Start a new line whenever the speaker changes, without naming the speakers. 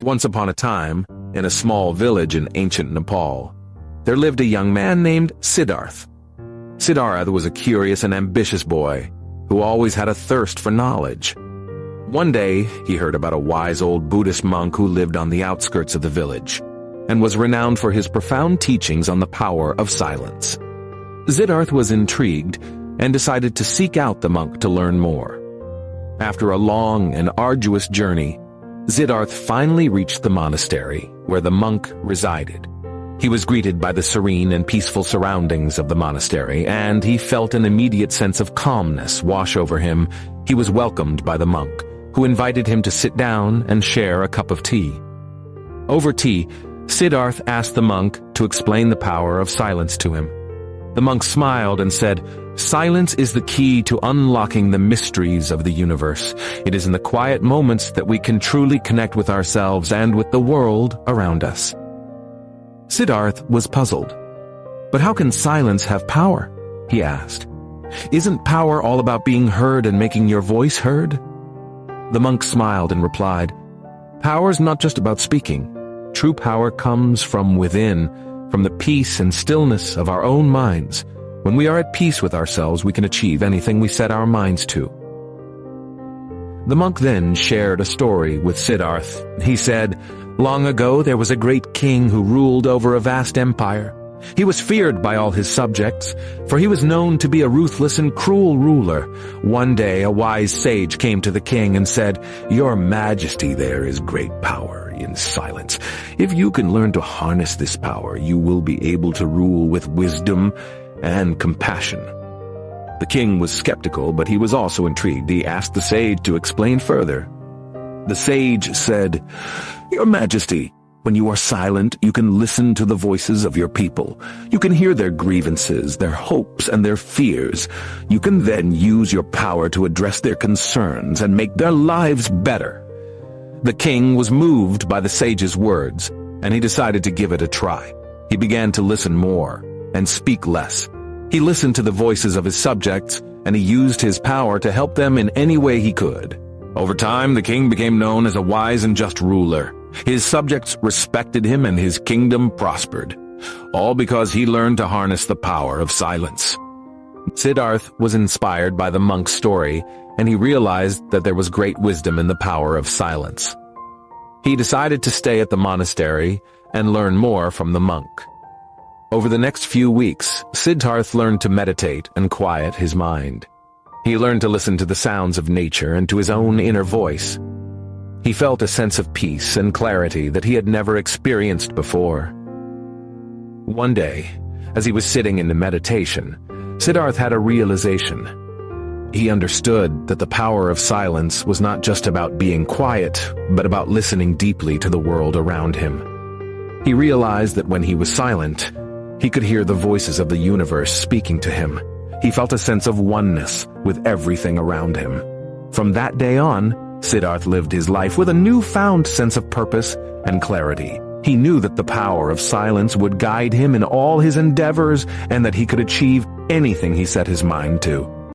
Once upon a time, in a small village in ancient Nepal, there lived a young man named Siddharth. Siddharth was a curious and ambitious boy who always had a thirst for knowledge. One day, he heard about a wise old Buddhist monk who lived on the outskirts of the village and was renowned for his profound teachings on the power of silence. Siddharth was intrigued and decided to seek out the monk to learn more. After a long and arduous journey, Siddharth finally reached the monastery where the monk resided. He was greeted by the serene and peaceful surroundings of the monastery, and he felt an immediate sense of calmness wash over him. He was welcomed by the monk, who invited him to sit down and share a cup of tea. Over tea, Siddharth asked the monk to explain the power of silence to him. The monk smiled and said, "Silence is the key to unlocking the mysteries of the universe. It is in the quiet moments that we can truly connect with ourselves and with the world around us." Siddharth was puzzled. "But how can silence have power?" he asked. "Isn't power all about being heard and making your voice heard?" The monk smiled and replied, "Power's not just about speaking. True power comes from within, from the peace and stillness of our own minds. When we are at peace with ourselves, we can achieve anything we set our minds to." The monk then shared a story with Siddharth. He said, "Long ago there was a great king who ruled over a vast empire. He was feared by all his subjects, for he was known to be a ruthless and cruel ruler. One day a wise sage came to the king and said, 'Your Majesty, there is great power in silence. If you can learn to harness this power, you will be able to rule with wisdom and compassion.' The king was skeptical, but he was also intrigued. He asked the sage to explain further. The sage said, 'Your Majesty, when you are silent, you can listen to the voices of your people. You can hear their grievances, their hopes, and their fears. You can then use your power to address their concerns and make their lives better.' The king was moved by the sage's words, and he decided to give it a try. He began to listen more and speak less. He listened to the voices of his subjects, and he used his power to help them in any way he could. Over time, the king became known as a wise and just ruler. His subjects respected him and his kingdom prospered, all because he learned to harness the power of silence." Siddharth was inspired by the monk's story, and he realized that there was great wisdom in the power of silence. He decided to stay at the monastery and learn more from the monk. Over the next few weeks, Siddharth learned to meditate and quiet his mind. He learned to listen to the sounds of nature and to his own inner voice. He felt a sense of peace and clarity that he had never experienced before. One day, as he was sitting in meditation, Siddharth had a realization. He understood that the power of silence was not just about being quiet, but about listening deeply to the world around him. He realized that when he was silent, he could hear the voices of the universe speaking to him. He felt a sense of oneness with everything around him. From that day on, Siddharth lived his life with a newfound sense of purpose and clarity. He knew that the power of silence would guide him in all his endeavors and that he could achieve anything he set his mind to.